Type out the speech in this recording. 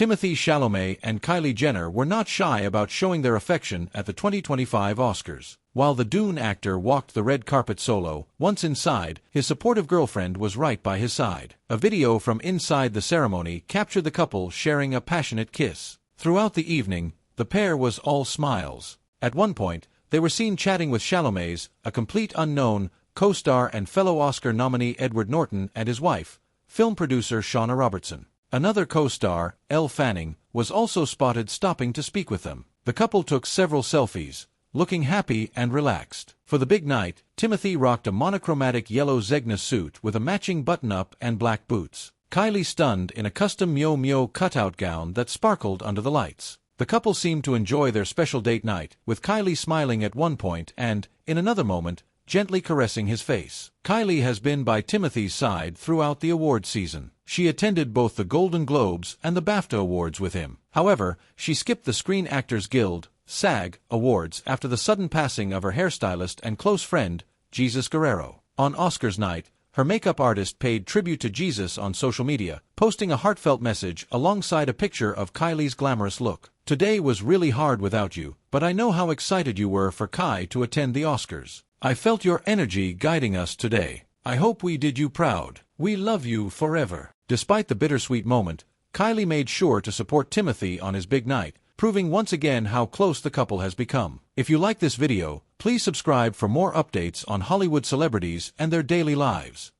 Timothée Chalamet and Kylie Jenner were not shy about showing their affection at the 2025 Oscars. While the Dune actor walked the red carpet solo, once inside, his supportive girlfriend was right by his side. A video from inside the ceremony captured the couple sharing a passionate kiss. Throughout the evening, the pair was all smiles. At one point, they were seen chatting with Chalamet's, a complete unknown, co-star and fellow Oscar nominee Edward Norton and his wife, film producer Shauna Robertson. Another co-star, Elle Fanning, was also spotted stopping to speak with them. The couple took several selfies, looking happy and relaxed. For the big night, Timothée rocked a monochromatic yellow Zegna suit with a matching button-up and black boots. Kylie stunned in a custom Mio Mio cutout gown that sparkled under the lights. The couple seemed to enjoy their special date night, with Kylie smiling at one point and, in another moment, gently caressing his face. Kylie has been by Timothée's side throughout the award season. She attended both the Golden Globes and the BAFTA Awards with him. However, she skipped the Screen Actors Guild (SAG) Awards after the sudden passing of her hairstylist and close friend, Jesus Guerrero. On Oscars night, her makeup artist paid tribute to Jesus on social media, posting a heartfelt message alongside a picture of Kylie's glamorous look. "Today was really hard without you, but I know how excited you were for Kai to attend the Oscars. I felt your energy guiding us today. I hope we did you proud. We love you forever." Despite the bittersweet moment, Kylie made sure to support Timothée on his big night, proving once again how close the couple has become. If you like this video, please subscribe for more updates on Hollywood celebrities and their daily lives.